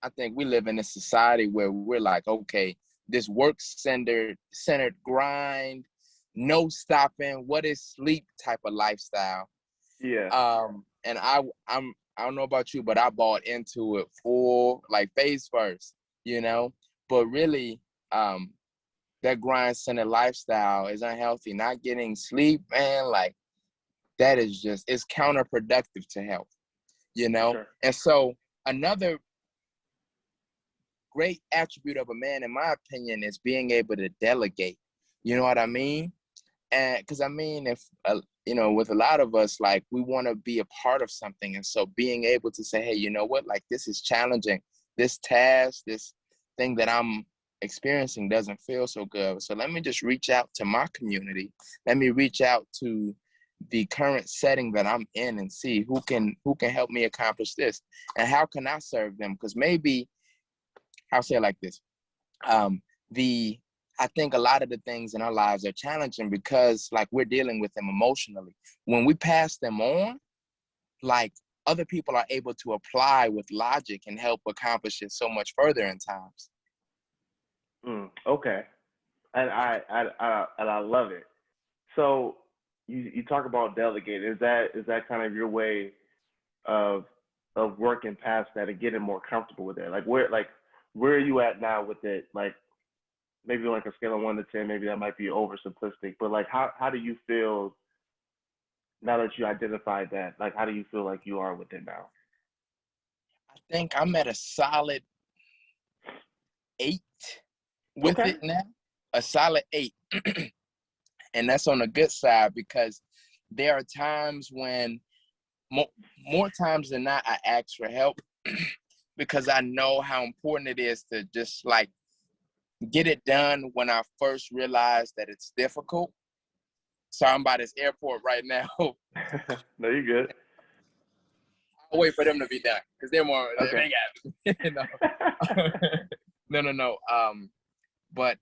I think we live in a society where we're like, okay, this work-centered grind, no stopping, what is sleep type of lifestyle. Yeah. And I don't know about you, but I bought into it full, like face first, you know. But really, that grind-centered lifestyle is unhealthy. Not getting sleep, man, like that is just, it's counterproductive to health, you know. Sure. And so another great attribute of a man, in my opinion, is being able to delegate. You know what I mean? And because I mean, if you know, with a lot of us, like we want to be a part of something, and so being able to say, hey, you know what, like this is challenging. This task, this thing that I'm experiencing doesn't feel so good. So let me just reach out to my community. Let me reach out to the current setting that I'm in and see who can help me accomplish this, and how can I serve them? Because maybe I'll say it like this. I think a lot of the things in our lives are challenging because like we're dealing with them emotionally. When we pass them on, like other people are able to apply with logic and help accomplish it so much further in times. Okay. And I love it. So you talk about delegating. Is that kind of your way of working past that and getting more comfortable with it? Like where are you at now with it? Like maybe like a scale of 1 to 10, maybe that might be oversimplistic, but like how do you feel now that you identified that? Like how do you feel like you are with it now? I think I'm at a solid 8 with Okay. it now. A solid 8. And that's on the good side because there are times when more times than not I ask for help because I know how important it is to just like get it done when I first realized that it's difficult. So I'm by this airport right now. No, you're good. I'll wait for them to be done because they're more, Okay. they got, you know. No. But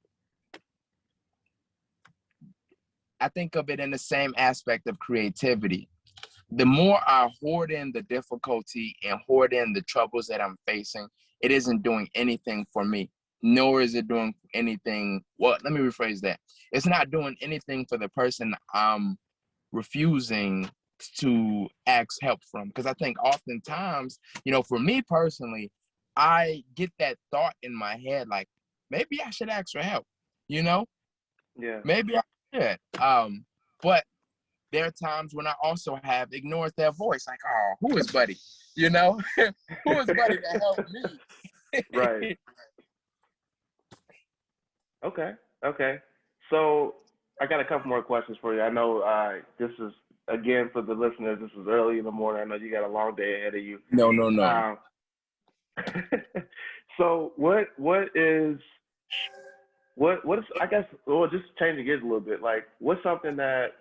I think of it in the same aspect of creativity. The more I hoard in the difficulty and hoard in the troubles that I'm facing, it isn't doing anything for me, nor is it doing anything. Well, let me rephrase that. It's not doing anything for the person I'm refusing to ask help from. Because I think oftentimes, you know, for me personally, I get that thought in my head, like, maybe I should ask for help, you know? Yeah. Maybe I should. But there are times when I also have ignored their voice, like, oh, who is Buddy? You know, who is Buddy to help Right. me? Okay. So I got a couple more questions for you. I know this is again for the listeners. This is early in the morning. I know you got a long day ahead of you. No. Um, so what is I guess well just changing gears a little bit. Like what's something that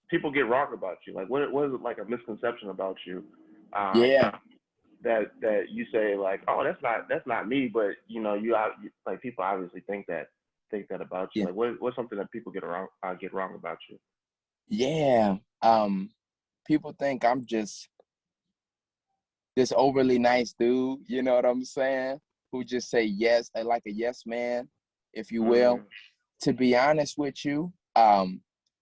people get wrong about you? Like what is it like a misconception about you? Yeah. That you say like, oh, that's not me, but you know, like people obviously think that about you. Yeah. Like what's something that people get wrong about you? Yeah. People think I'm just this overly nice dude, you know what I'm saying? Who just say yes, like a yes man, if you will. Mm, To be honest with you,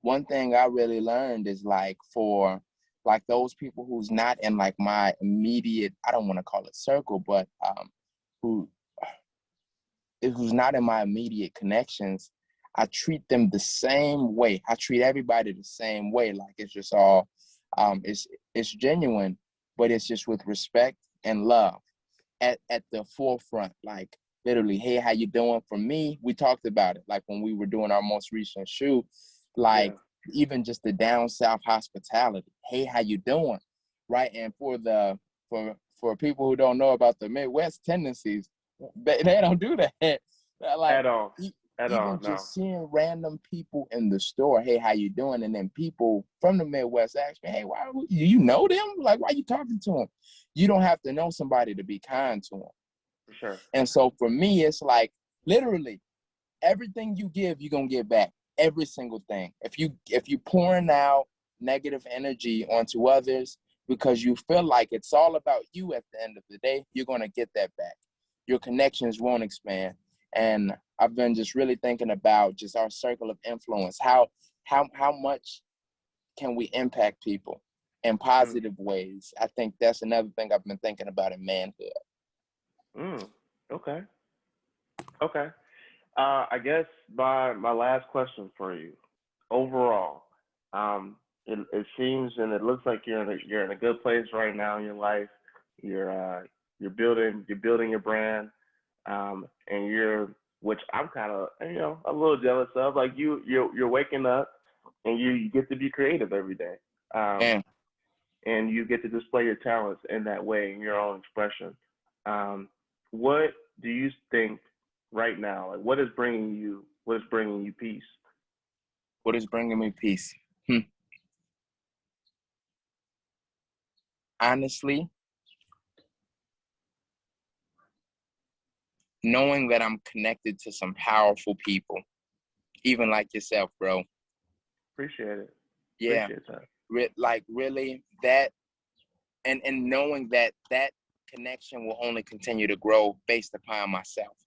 one thing I really learned is like for like those people who's not in like my immediate, I don't want to call it circle, but who who's not in my immediate connections, I treat them the same way. I treat everybody the same way. Like it's just all, it's genuine, but it's just with respect and love at the forefront. Like literally, hey, how you doing? For me, we talked about it. Like when we were doing our most recent shoot, yeah. like even just the down south hospitality. Hey, how you doing? Right. And for people who don't know about the Midwest tendencies, they don't do that. Like At all. At all. even No. just seeing random people in the store, hey, how you doing? And then people from the Midwest ask me, hey, why you know them? Like, why are you talking to them? You don't have to know somebody to be kind to them. For sure. And so for me, it's like literally everything you give, you're gonna get back. Every single thing. If you pouring out negative energy onto others, because you feel like it's all about you at the end of the day, you're going to get that back. Your connections won't expand. And I've been just really thinking about just our circle of influence. How much can we impact people in positive ways? I think that's another thing I've been thinking about in manhood. Okay. Okay. I guess my last question for you, overall, it seems and it looks like you're in a good place right now in your life. You're building your brand, and which I'm kind of a little jealous of. Like you're waking up and you get to be creative every day, and you get to display your talents in that way, in your own expression. What do you think right now? Like, what is bringing you peace? What is bringing me peace? Honestly, knowing that I'm connected to some powerful people, even like yourself, bro. Appreciate it. Yeah. Appreciate that. Like really that, and knowing that connection will only continue to grow based upon myself.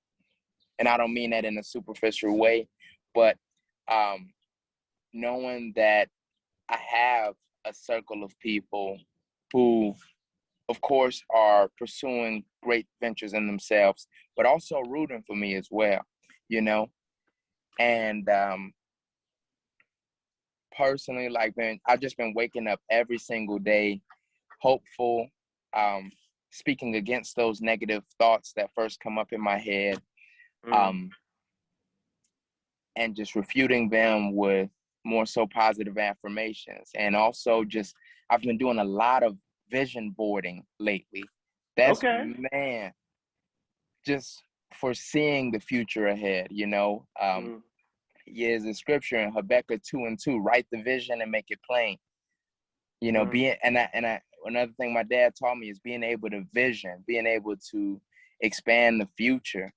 And I don't mean that in a superficial way, but knowing that I have a circle of people who, of course, are pursuing great ventures in themselves, but also rooting for me as well, And personally, like, I've just been waking up every single day, hopeful, speaking against those negative thoughts that first come up in my head, and just refuting them with more so positive affirmations. And also just, I've been doing a lot of vision boarding lately. That's, man, just foreseeing the future ahead, There's a scripture in Habakkuk 2:2, write the vision and make it plain. Another thing my dad taught me is being able to vision, being able to expand the future,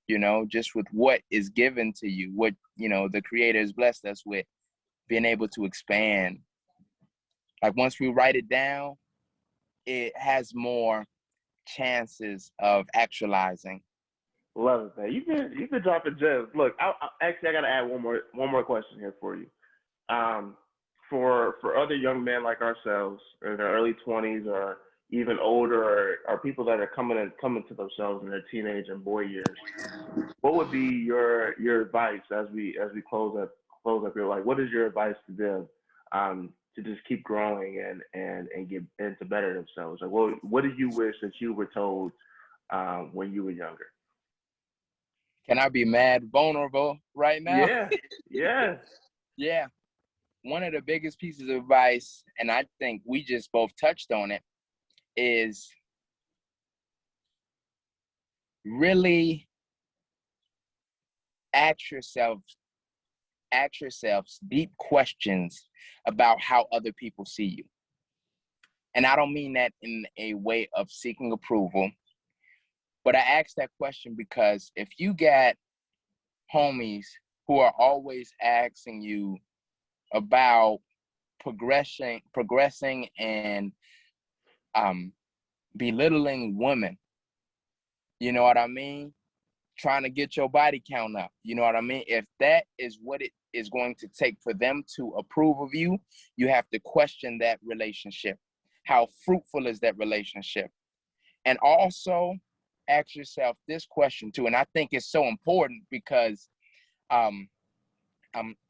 just with what is given to you, what, the Creator has blessed us with, being able to expand. Like once we write it down, it has more chances of actualizing. Love it, man. You've been dropping gems. Look, I gotta add one more question here for you. For other young men like ourselves in their early 20s or even older, or people that are coming to themselves in their teenage and boy years, what would be your advice as we close up here? Like, what is your advice to them to just keep growing and get and to better themselves? Like, what do you wish that you were told when you were younger? Can I be mad vulnerable right now? Yeah. Yeah. One of the biggest pieces of advice, and I think we just both touched on it, is really ask yourselves deep questions about how other people see you. And I don't mean that in a way of seeking approval, but I ask that question because if you got homies who are always asking you about progressing and belittling women, you know what I mean? Trying to get your body count up, you know what I mean? If that is what it is going to take for them to approve of you, you have to question that relationship. How fruitful is that relationship? And also ask yourself this question too, and I think it's so important because I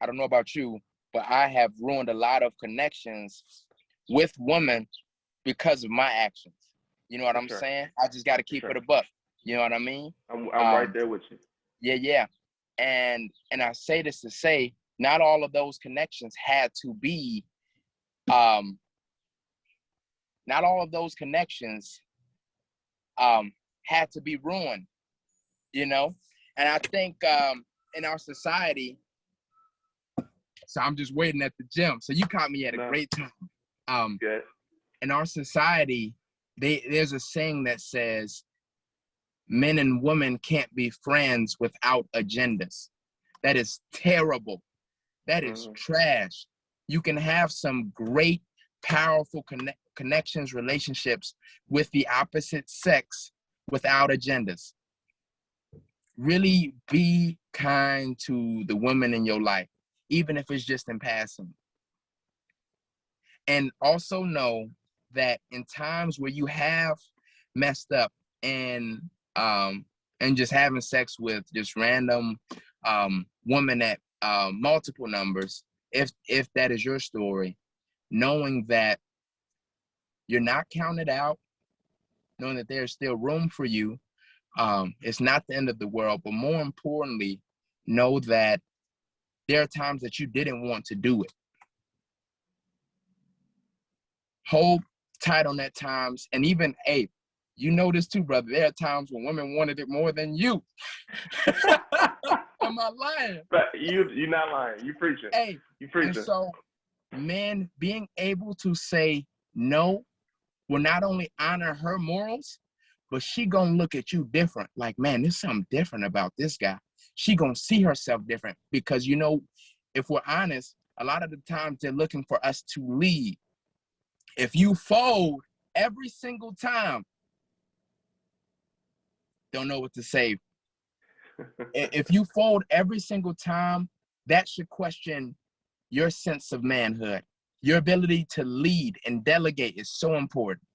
don't know about you, but I have ruined a lot of connections with women because of my actions. You know what I'm saying? I just got to keep it a buck. You know what I mean? I'm right there with you. Yeah. And I say this to say, not all of those connections had to be, not all of those connections had to be ruined, And I think in our society, so I'm just waiting at the gym. So you caught me at a great time. Good. In our society, there's a saying that says, men and women can't be friends without agendas. That is terrible. That is trash. You can have some great powerful connections, relationships with the opposite sex without agendas. Really be kind to the women in your life, even if it's just in passing. And also know that in times where you have messed up and just having sex with just random women at multiple numbers, if that is your story, knowing that you're not counted out, knowing that there's still room for you, it's not the end of the world. But more importantly, know that there are times that you didn't want to do it. Hold tight on that times. And even, hey, you know this too, brother. There are times when women wanted it more than you. Am I lying? But you're not lying. You preaching. Hey, you preaching. And so, men being able to say no will not only honor her morals, but she gonna look at you different. Like, man, there's something different about this guy. She gonna see herself different because, you know, if we're honest, a lot of the times they're looking for us to lead. If you fold every single time, don't know what to say. If you fold every single time, that should question your sense of manhood. Your ability to lead and delegate is so important.